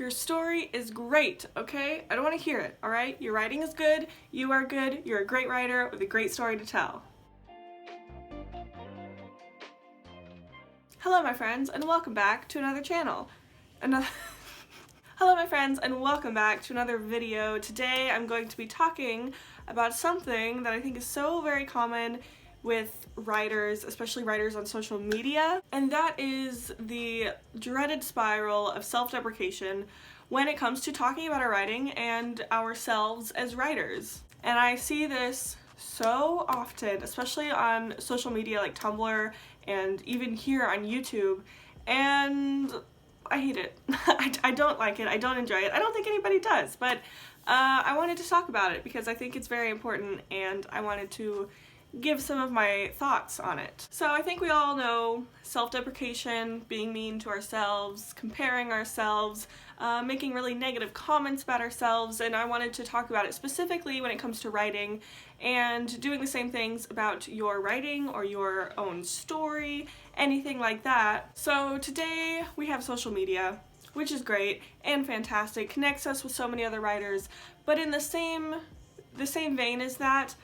Your story is great, okay? I don't want to hear it, alright? Your writing is good, you are good, you're a great writer with a great story to tell. Hello my friends, and welcome back to another channel. Hello my friends, and welcome back to another video. Today I'm going to be talking about something that I think is so very common with writers, especially writers on social media, and that is the dreaded spiral of self-deprecation when it comes to talking about our writing and ourselves as writers. And I see this so often, especially on social media like Tumblr and even here on YouTube, and I hate it. I don't like it, I don't enjoy it, I don't think anybody does, but I wanted to talk about it because I think it's very important and I wanted to give some of my thoughts on it. So I think we all know self-deprecation, being mean to ourselves, comparing ourselves, making really negative comments about ourselves, and I wanted to talk about it specifically when it comes to writing and doing the same things about your writing or your own story, anything like that. So today we have social media, which is great and fantastic, connects us with so many other writers, but in the same vein as that,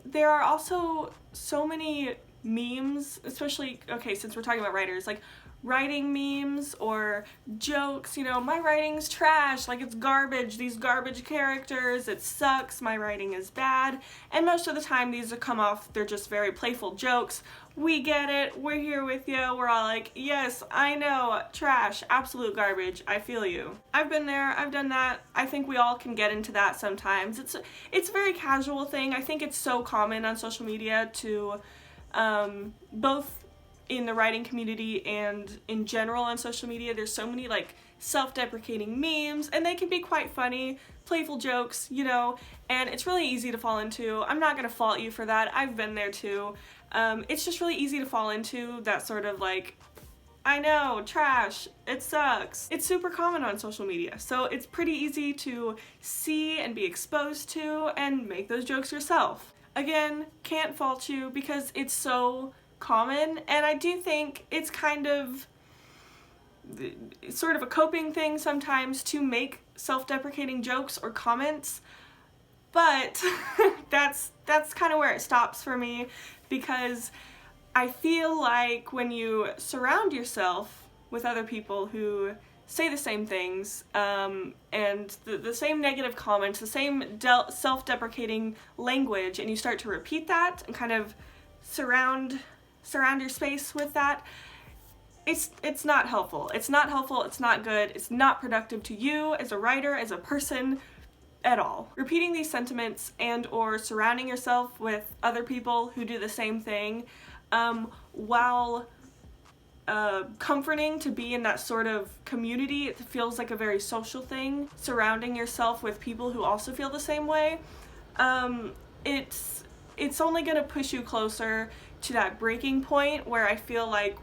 there are also so many memes, especially, okay, since we're talking about writers, like writing memes or jokes, you know, my writing's trash, like it's garbage, these garbage characters, it sucks, my writing is bad, and most of the time these come off, they're just very playful jokes. We get it, we're here with you, we're all like, yes, I know, trash, absolute garbage, I feel you. I've been there, I've done that, I think we all can get into that sometimes. It's a very casual thing. I think it's so common on social media to, both in the writing community and in general on social media, there's so many like self-deprecating memes, and they can be quite funny, playful jokes, you know, and it's really easy to fall into. I'm not gonna fault you for that, I've been there too. It's just really easy to fall into that sort of like, I know, trash, it sucks. It's super common on social media, so it's pretty easy to see and be exposed to and make those jokes yourself. Again, can't fault you because it's so common, and I do think it's kind of sort of a coping thing sometimes to make self-deprecating jokes or comments, but that's kind of where it stops for me, because I feel like when you surround yourself with other people who say the same things, and the same negative comments, the same self-deprecating language, and you start to repeat that and kind of surround your space with that, it's not helpful. It's not helpful, it's not good, it's not productive to you as a writer, as a person, at all. Repeating these sentiments and or surrounding yourself with other people who do the same thing, while comforting to be in that sort of community, it feels like a very social thing, surrounding yourself with people who also feel the same way, it's only gonna push you closer to that breaking point where I feel like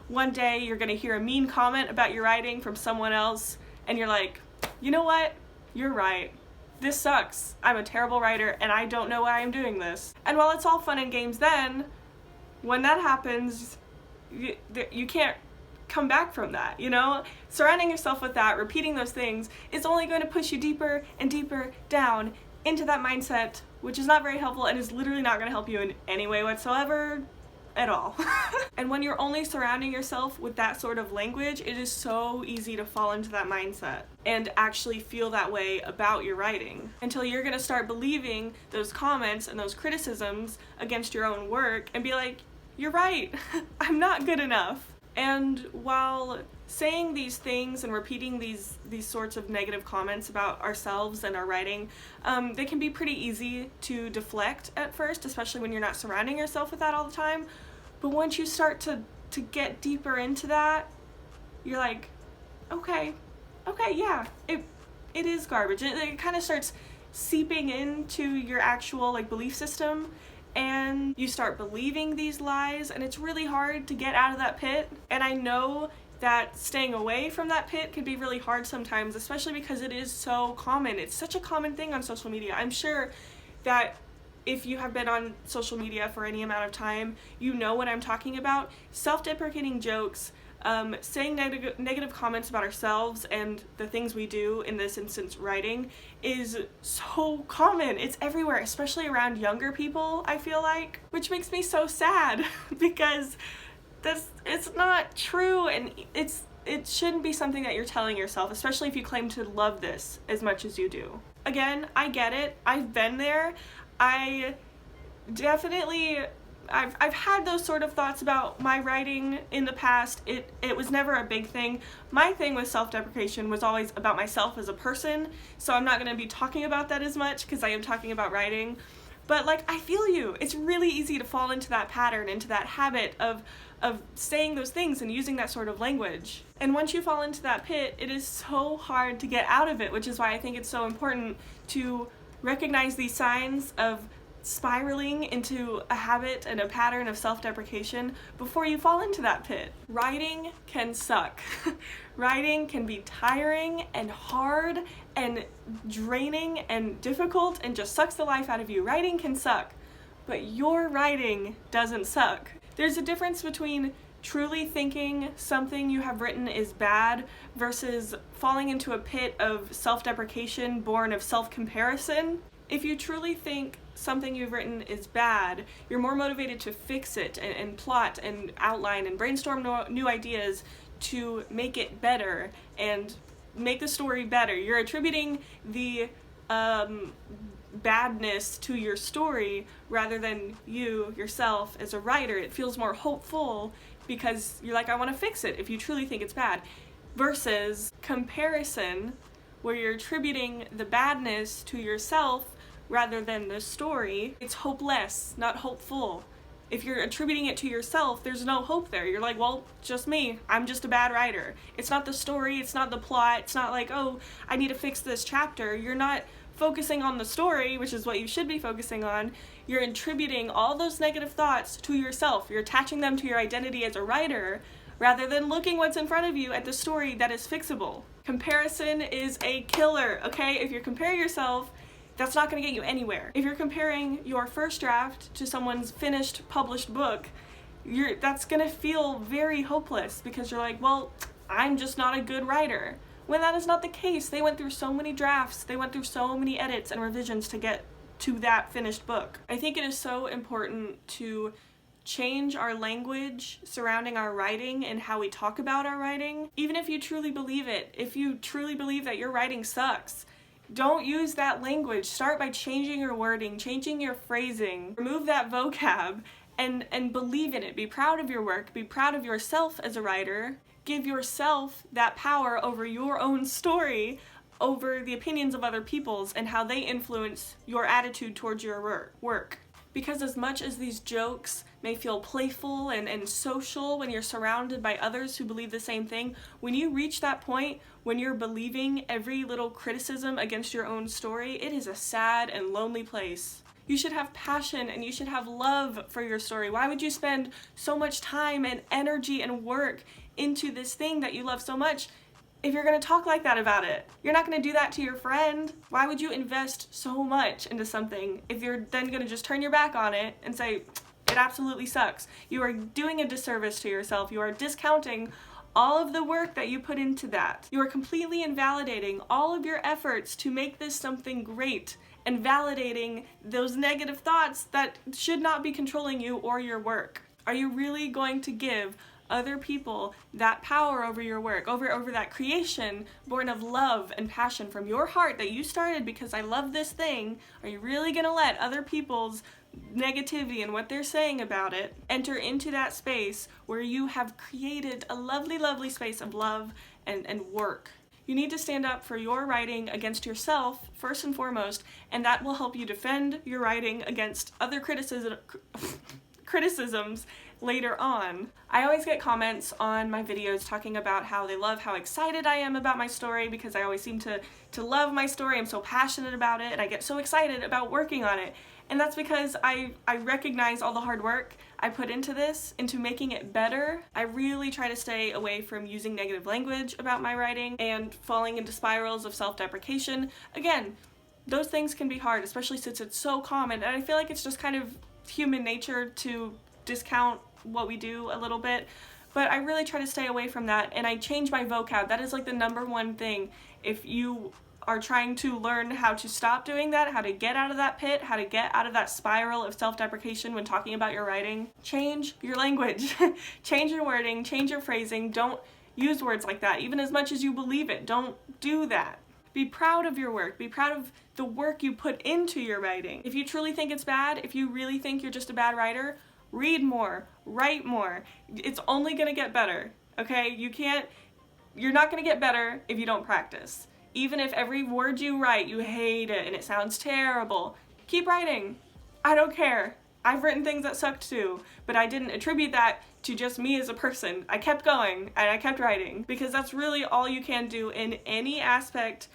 one day you're gonna hear a mean comment about your writing from someone else and you're like, you know what, you're right, this sucks, I'm a terrible writer and I don't know why I'm doing this. And while it's all fun and games then, when that happens, you can't come back from that, you know? Surrounding yourself with that, repeating those things, is only going to push you deeper and deeper down into that mindset, which is not very helpful and is literally not going to help you in any way whatsoever at all. And when you're only surrounding yourself with that sort of language, it is so easy to fall into that mindset and actually feel that way about your writing, until you're going to start believing those comments and those criticisms against your own work and be like, you're right, I'm not good enough. And while saying these things and repeating these sorts of negative comments about ourselves and our writing, they can be pretty easy to deflect at first, especially when you're not surrounding yourself with that all the time. But once you start to get deeper into that, you're like, okay, yeah, it is garbage. It kind of starts seeping into your actual like belief system, and you start believing these lies, and it's really hard to get out of that pit. And I know that staying away from that pit can be really hard sometimes, especially because it is so common. It's such a common thing on social media. I'm sure that if you have been on social media for any amount of time, you know what I'm talking about. Self-deprecating jokes, saying negative comments about ourselves and the things we do, in this instance writing, is so common. It's everywhere, especially around younger people, I feel like, which makes me so sad because it's not true, and it shouldn't be something that you're telling yourself, especially if you claim to love this as much as you do. Again, I get it. I've been there. I've had those sort of thoughts about my writing in the past. It was never a big thing. My thing with self-deprecation was always about myself as a person, so I'm not going to be talking about that as much because I am talking about writing. But like, I feel you. It's really easy to fall into that pattern, into that habit of saying those things and using that sort of language. And once you fall into that pit, it is so hard to get out of it, which is why I think it's so important to recognize these signs of spiraling into a habit and a pattern of self-deprecation before you fall into that pit. Writing can suck. Writing can be tiring and hard and draining and difficult and just sucks the life out of you. Writing can suck, but your writing doesn't suck. There's a difference between truly thinking something you have written is bad versus falling into a pit of self-deprecation born of self-comparison. If you truly think something you've written is bad, you're more motivated to fix it and plot and outline and brainstorm new ideas to make it better and make the story better. You're attributing the badness to your story rather than yourself as a writer. It feels more hopeful because you're like, I want to fix it if you truly think it's bad. Versus comparison, where you're attributing the badness to yourself rather than the story. It's hopeless, not hopeful. If you're attributing it to yourself, there's no hope there. You're like, well, just me. I'm just a bad writer. It's not the story, it's not the plot, it's not like, oh, I need to fix this chapter. You're not focusing on the story, which is what you should be focusing on. You're attributing all those negative thoughts to yourself. You're attaching them to your identity as a writer rather than looking what's in front of you at the story that is fixable. Comparison is a killer, okay? If you compare yourself, that's not going to get you anywhere. If you're comparing your first draft to someone's finished published book, that's going to feel very hopeless because you're like, well, I'm just not a good writer. When that is not the case. They went through so many drafts, they went through so many edits and revisions to get to that finished book. I think it is so important to change our language surrounding our writing and how we talk about our writing. Even if you truly believe it, if you truly believe that your writing sucks, don't use that language. Start by changing your wording, changing your phrasing. Remove that vocab and believe in it. Be proud of your work. Be proud of yourself as a writer. Give yourself that power over your own story, over the opinions of other people's and how they influence your attitude towards your work. Because as much as these jokes may feel playful and social when you're surrounded by others who believe the same thing, when you reach that point when you're believing every little criticism against your own story, it is a sad and lonely place. You should have passion and you should have love for your story. Why would you spend so much time and energy and work into this thing that you love so much if you're going to talk like that about it? You're not going to do that to your friend. Why would you invest so much into something if you're then going to just turn your back on it and say, it absolutely sucks? You are doing a disservice to yourself. You are discounting all of the work that you put into that. You are completely invalidating all of your efforts to make this something great and validating those negative thoughts that should not be controlling you or your work. Are you really going to give other people that power over your work, over that creation born of love and passion from your heart that you started because I love this thing? Are you really going to let other people's negativity and what they're saying about it enter into that space where you have created a lovely, lovely space of love and work? You need to stand up for your writing against yourself first and foremost, and that will help you defend your writing against other criticisms later on. I always get comments on my videos talking about how they love how excited I am about my story because I always seem to love my story. I'm so passionate about it and I get so excited about working on it. And that's because I recognize all the hard work I put into this, into making it better. I really try to stay away from using negative language about my writing and falling into spirals of self-deprecation. Again, those things can be hard, especially since it's so common, and I feel like it's just kind of human nature to discount what we do a little bit. but I really try to stay away from that, and I change my vocab. That is like the #1 thing. If you are trying to learn how to stop doing that, how to get out of that pit, how to get out of that spiral of self-deprecation when talking about your writing, change your language. Change your wording, change your phrasing. Don't use words like that, even as much as you believe it. Don't do that. Be proud of your work. Be proud of the work you put into your writing. If you truly think it's bad, if you really think you're just a bad writer, read more, write more. It's only gonna get better, okay? You're not gonna get better if you don't practice. Even if every word you write, you hate it and it sounds terrible, keep writing. I don't care. I've written things that sucked too, but I didn't attribute that to just me as a person. I kept going and I kept writing, because that's really all you can do in any aspect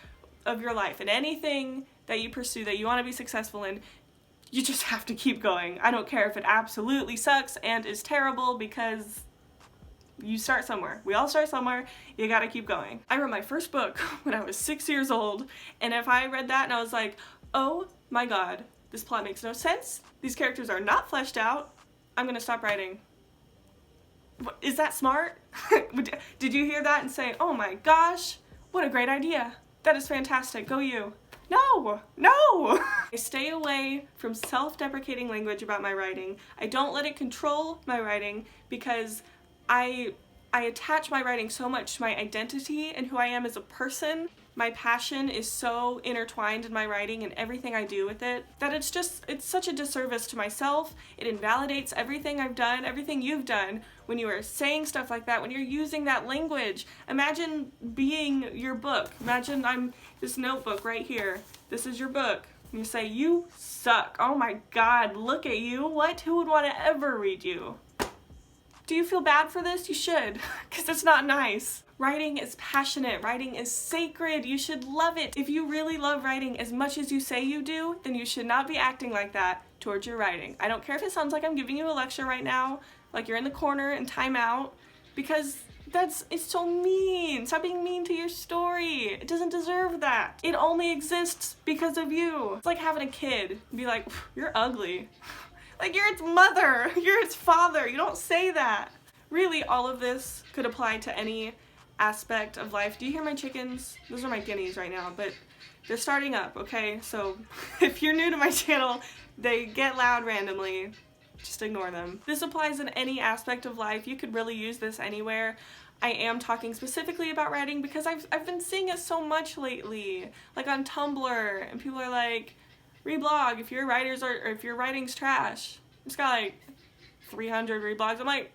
of your life, in anything that you pursue that you want to be successful in. You just have to keep going. I don't care if it absolutely sucks and is terrible, because you start somewhere. We all start somewhere. You gotta keep going. I wrote my first book when I was 6 years old, and if I read that and I was like, oh my god, this plot makes no sense, these characters are not fleshed out, I'm gonna stop writing. Is that smart? Did you hear that and say, oh my gosh, what a great idea. That is fantastic, go you. No, no! I stay away from self-deprecating language about my writing. I don't let it control my writing, because I attach my writing so much to my identity and who I am as a person. My passion is so intertwined in my writing and everything I do with it, that it's such a disservice to myself. It invalidates everything I've done, everything you've done, when you are saying stuff like that, when you're using that language. Imagine being your book. Imagine I'm this notebook right here. This is your book. And you say, you suck. Oh my god, look at you. What? Who would want to ever read you? Do you feel bad for this? You should, because it's not nice. Writing is passionate. Writing is sacred. You should love it. If you really love writing as much as you say you do, then you should not be acting like that towards your writing. I don't care if it sounds like I'm giving you a lecture right now, like you're in the corner and time out, because it's so mean. Stop being mean to your story. It doesn't deserve that. It only exists because of you. It's like having a kid and be like, you're ugly. Like, you're its mother, you're its father, you don't say that. Really, all of this could apply to any aspect of life. Do you hear my chickens? Those are my guineas right now, but they're starting up, okay? So if you're new to my channel, they get loud randomly. Just ignore them. This applies in any aspect of life. You could really use this anywhere. I am talking specifically about writing because I've been seeing it so much lately. Like on Tumblr, and people are like, reblog if your writing's trash. It's got like 300 reblogs. I'm like,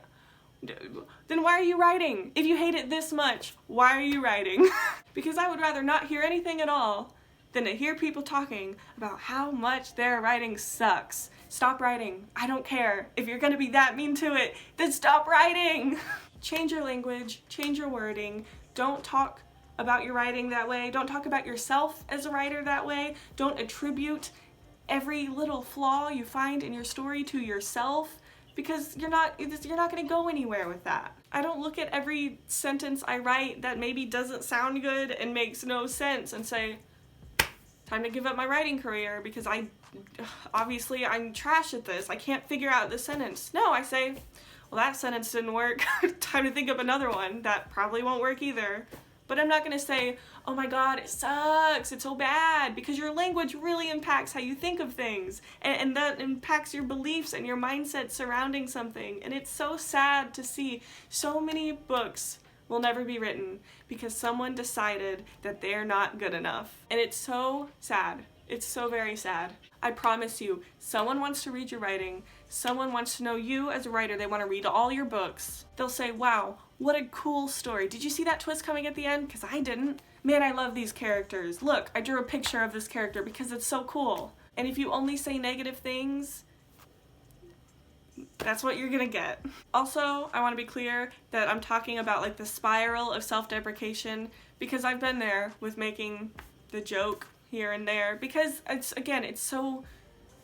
then why are you writing? If you hate it this much, why are you writing? Because I would rather not hear anything at all than to hear people talking about how much their writing sucks. Stop writing. I don't care. If you're gonna be that mean to it, then stop writing. Change your language, change your wording. Don't talk about your writing that way. Don't talk about yourself as a writer that way. Don't attribute every little flaw you find in your story to yourself, because you're not gonna go anywhere with that. I don't look at every sentence I write that maybe doesn't sound good and makes no sense and say, time to give up my writing career because obviously I'm trash at this. I can't figure out this sentence. No, I say, well, that sentence didn't work. Time to think of another one. That probably won't work either. But I'm not gonna say, oh my god, it sucks, it's so bad, because your language really impacts how you think of things, and that impacts your beliefs and your mindset surrounding something. And it's so sad to see so many books will never be written because someone decided that they're not good enough. And it's so sad. It's so very sad. I promise you, someone wants to read your writing, someone wants to know you as a writer, they want to read all your books. They'll say, wow, what a cool story. Did you see that twist coming at the end? Because I didn't. Man, I love these characters. Look, I drew a picture of this character because it's so cool. And if you only say negative things, that's what you're gonna get. Also, I want to be clear that I'm talking about like the spiral of self-deprecation, because I've been there with making the joke here and there, because it's so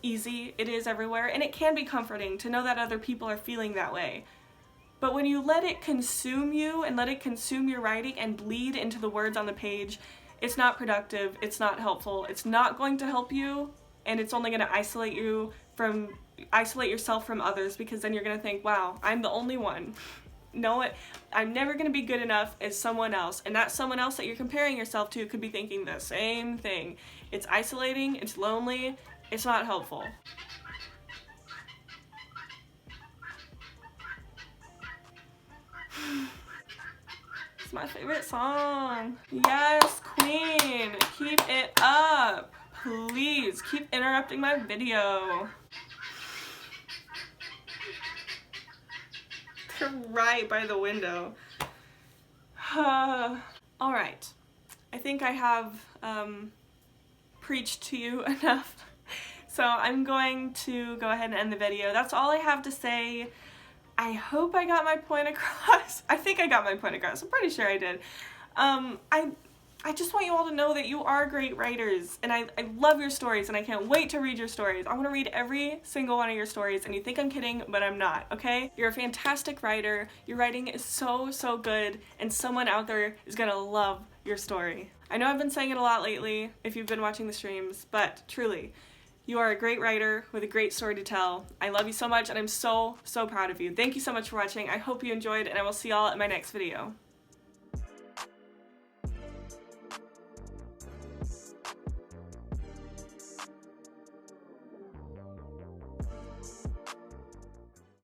easy, it is everywhere, and it can be comforting to know that other people are feeling that way. But when you let it consume you and let it consume your writing and bleed into the words on the page, it's not productive, it's not helpful, it's not going to help you, and it's only going to isolate yourself from others, because then you're going to think, wow, I'm the only one. know it. I'm never gonna be good enough as someone else, and that someone else that you're comparing yourself to could be thinking the same thing. It's isolating, it's lonely, it's not helpful. It's my favorite song. Yes, queen, keep it up. Please, keep interrupting my video. They're right by the window. Alright, I think I have preached to you enough. So I'm going to go ahead and end the video. That's all I have to say. I hope I got my point across. I think I got my point across. I'm pretty sure I did. I just want you all to know that you are great writers, and I love your stories, and I can't wait to read your stories. I want to read every single one of your stories, and you think I'm kidding, but I'm not, okay? You're a fantastic writer. Your writing is so, so good, and someone out there is gonna love your story. I know I've been saying it a lot lately, if you've been watching the streams, but truly, you are a great writer with a great story to tell. I love you so much, and I'm so, so proud of you. Thank you so much for watching. I hope you enjoyed, and I will see y'all in my next video.